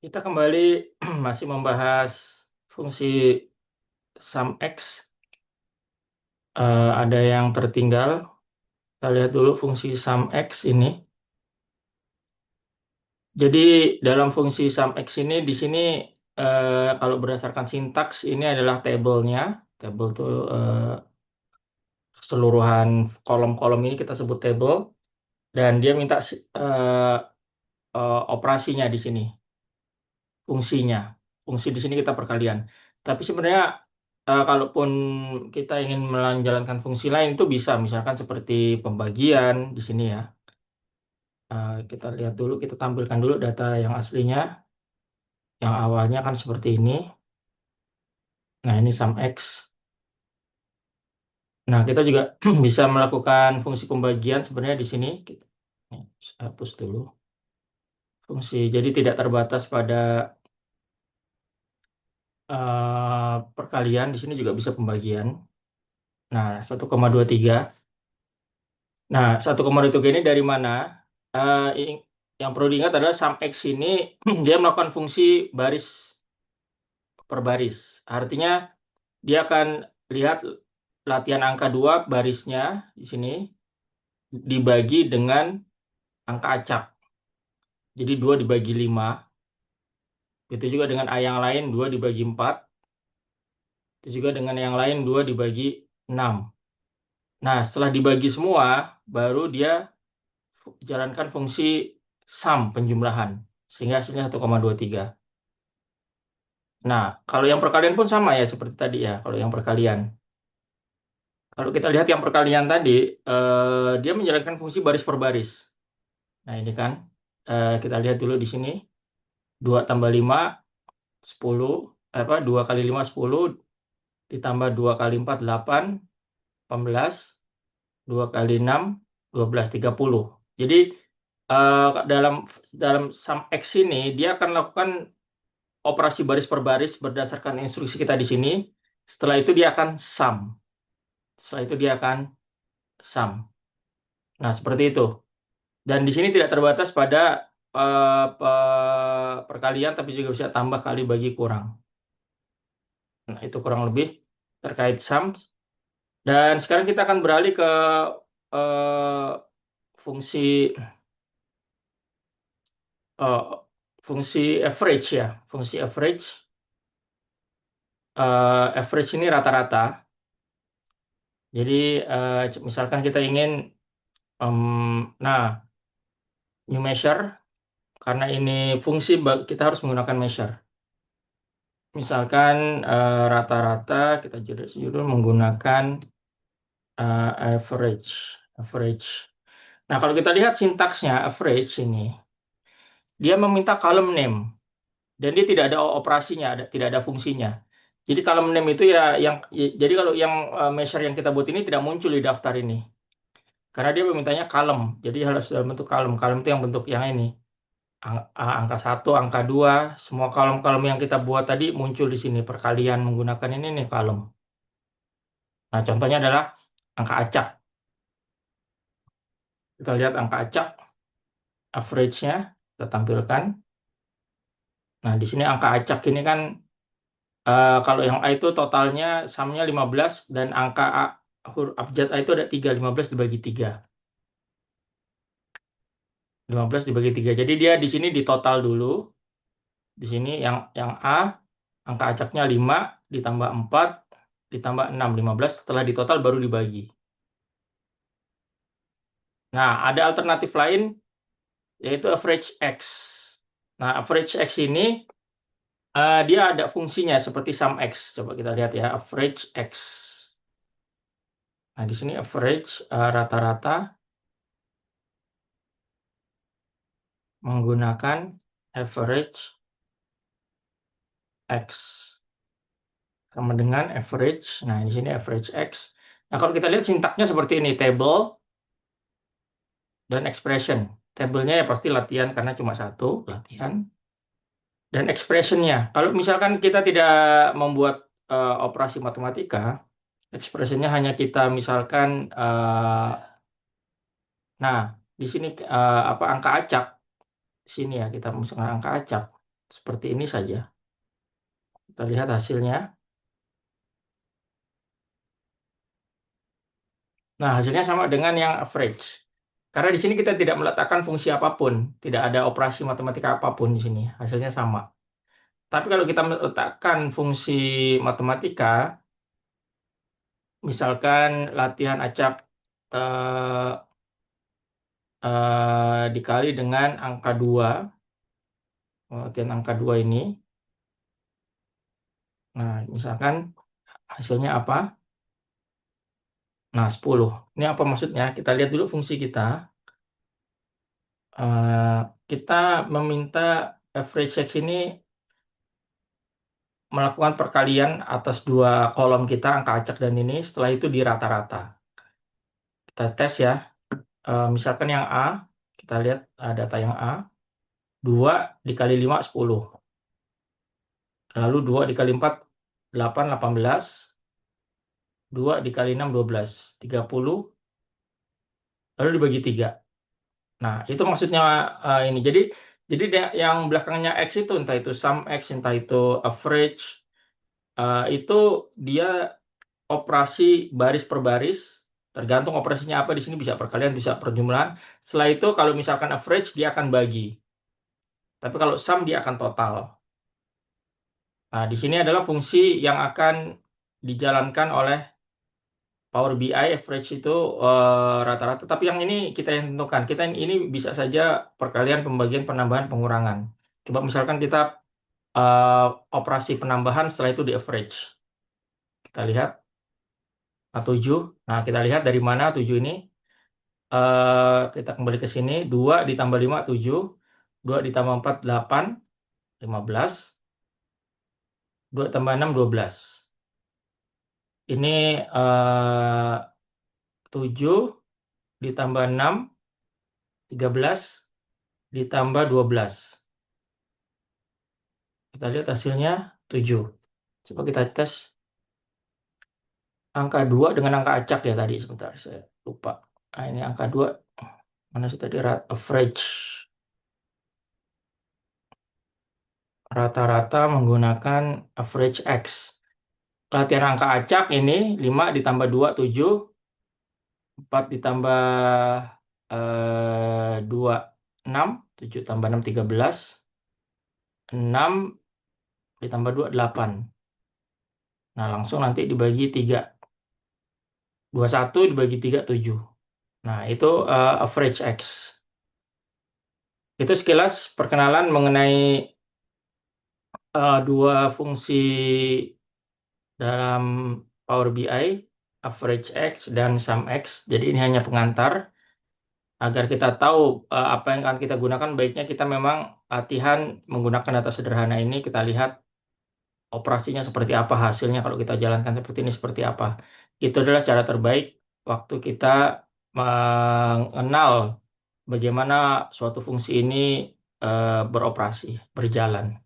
Kita kembali masih membahas fungsi sum x. Ada yang tertinggal. Kita lihat dulu fungsi sum x ini. Jadi dalam fungsi sum x ini di sini kalau berdasarkan sintaks ini adalah tabelnya. Tabel itu keseluruhan kolom-kolom ini kita sebut table dan dia minta operasinya di sini, fungsinya. Fungsi di sini kita perkalian. Tapi sebenarnya kalaupun kita ingin menjalankan fungsi lain itu bisa, misalkan seperti pembagian di sini ya. Kita lihat dulu, kita tampilkan dulu data yang aslinya. Yang awalnya kan seperti ini. Nah, ini sum x. Nah, kita juga bisa melakukan fungsi pembagian sebenarnya di sini. Hapus dulu. Fungsi, jadi tidak terbatas pada perkalian, di sini juga bisa pembagian. Nah, 1,23. Nah, 1,23 ini dari mana? Yang perlu diingat adalah sum x ini dia melakukan fungsi baris per baris. Artinya dia akan lihat latihan angka 2 barisnya di sini dibagi dengan angka acak. Jadi 2 dibagi 5. Itu juga dengan A yang lain 2 dibagi 4. Itu juga dengan yang lain 2 dibagi 6. Nah, setelah dibagi semua, baru dia jalankan fungsi sum penjumlahan. Sehingga hasilnya 1,23. Nah, kalau yang perkalian pun sama ya seperti tadi ya. Kalau yang perkalian. Kalau kita lihat yang perkalian tadi, dia menjalankan fungsi baris per baris. Nah, ini kan. Kita lihat dulu di sini. 2 tambah 5, 10. 2 kali 5, 10. Ditambah 2 kali 4, 8. 18. 2 kali 6, 12, 30. Jadi, dalam sum X ini, dia akan lakukan operasi baris per baris berdasarkan instruksi kita di sini. Setelah itu dia akan sum. Setelah itu dia akan sum. Nah, seperti itu. Dan di sini tidak terbatas pada perkalian, tapi juga bisa tambah kali bagi kurang. Nah, itu kurang lebih terkait sum. Dan sekarang kita akan beralih ke eh, fungsi eh, fungsi average ya. Fungsi average. Average ini rata-rata. Jadi misalkan kita ingin, nah, new measure, karena ini fungsi kita harus menggunakan measure. Misalkan rata-rata kita judul menggunakan average. Nah, kalau kita lihat sintaksnya average ini, dia meminta column name dan dia tidak ada operasinya, tidak ada fungsinya. Jadi column name itu ya jadi kalau yang measure yang kita buat ini tidak muncul di daftar ini. Karena dia memintanya column. Jadi harus dalam bentuk column. Column itu yang bentuk yang ini. Angka 1, angka 2, semua kolom-kolom yang kita buat tadi muncul di sini. Perkalian menggunakan ini nih kolom. Nah, contohnya adalah angka acak. Kita lihat angka acak, average-nya kita tampilkan. Nah, di sini angka acak ini kan kalau yang A itu totalnya sumnya 15 dan angka A, huruf abjad A itu ada 3, 15 dibagi 3. 15 dibagi 3. Jadi dia di sini di total dulu. Di sini yang A angka acaknya 5 ditambah 4 ditambah 6, 15, setelah ditotal baru dibagi. Nah, ada alternatif lain yaitu average X. Nah, average X ini dia ada fungsinya seperti sum X. Coba kita lihat ya, average X. Nah, di sini average rata-rata menggunakan average X. Sama dengan average. Nah, di sini average X. Nah, kalau kita lihat sintaknya seperti ini, table dan expression. Tabelnya ya pasti latihan karena cuma satu, latihan. Dan expressionnya. Kalau misalkan kita tidak membuat operasi matematika, expressionnya hanya kita misalkan, nah di sini angka acak. Di sini ya kita misalkan angka acak. Seperti ini saja. Kita lihat hasilnya. Nah, hasilnya sama dengan yang average. Karena di sini kita tidak meletakkan fungsi apapun, tidak ada operasi matematika apapun di sini. Hasilnya sama. Tapi kalau kita meletakkan fungsi matematika, misalkan latihan acak eh, dikali dengan angka 2, latihan angka 2 ini. Nah, misalkan hasilnya apa? Nah, 10. Ini apa maksudnya? Kita lihat dulu fungsi kita. Eh, kita meminta average sex ini melakukan perkalian atas dua kolom kita, angka acak dan ini, setelah itu di rata-rata. Kita tes ya. Misalkan yang A, kita lihat data yang A, 2 dikali 5, 10. Lalu 2 dikali 4, 8, 18. 2 dikali 6, 12. 30. Lalu dibagi 3. Nah, itu maksudnya ini. Jadi yang belakangnya X itu, entah itu sum X, entah itu average, itu dia operasi baris per baris, tergantung operasinya apa di sini, bisa perkalian, bisa perjumlahan. Setelah itu kalau misalkan average dia akan bagi. Tapi kalau sum dia akan total. Nah, di sini adalah fungsi yang akan dijalankan oleh Power BI average itu rata-rata. Tapi yang ini kita yang tentukan. Kita ini bisa saja perkalian, pembagian, penambahan, pengurangan. Coba misalkan kita eh, operasi penambahan, setelah itu di average. Kita lihat 7. Nah, kita lihat dari mana 7 ini. Kita kembali ke sini. 2 ditambah 5, 7. 2 ditambah 4, 8. 15. 2 tambah 6, 12. Ini 7 ditambah 6, 13. Ditambah 12. Kita lihat hasilnya 7. Coba kita tes angka 2 dengan angka acak ya tadi. Sebentar, saya lupa. Nah, ini angka 2. Mana sih tadi? Average. Rata-rata menggunakan average X. Latihan angka acak ini 5 ditambah 2, 7. 4 ditambah 2, 6. 7 tambah 6, 13. 6 ditambah 2, 8. Nah, langsung nanti dibagi 3. 21 dibagi 3, 7. Nah, itu average X. Itu sekilas perkenalan mengenai dua fungsi dalam Power BI, average X dan sum X. Jadi ini hanya pengantar. Agar kita tahu apa yang akan kita gunakan, baiknya kita memang latihan menggunakan data sederhana ini, kita lihat operasinya seperti apa, hasilnya kalau kita jalankan seperti ini seperti apa. Itu adalah cara terbaik waktu kita mengenal bagaimana suatu fungsi ini beroperasi, berjalan.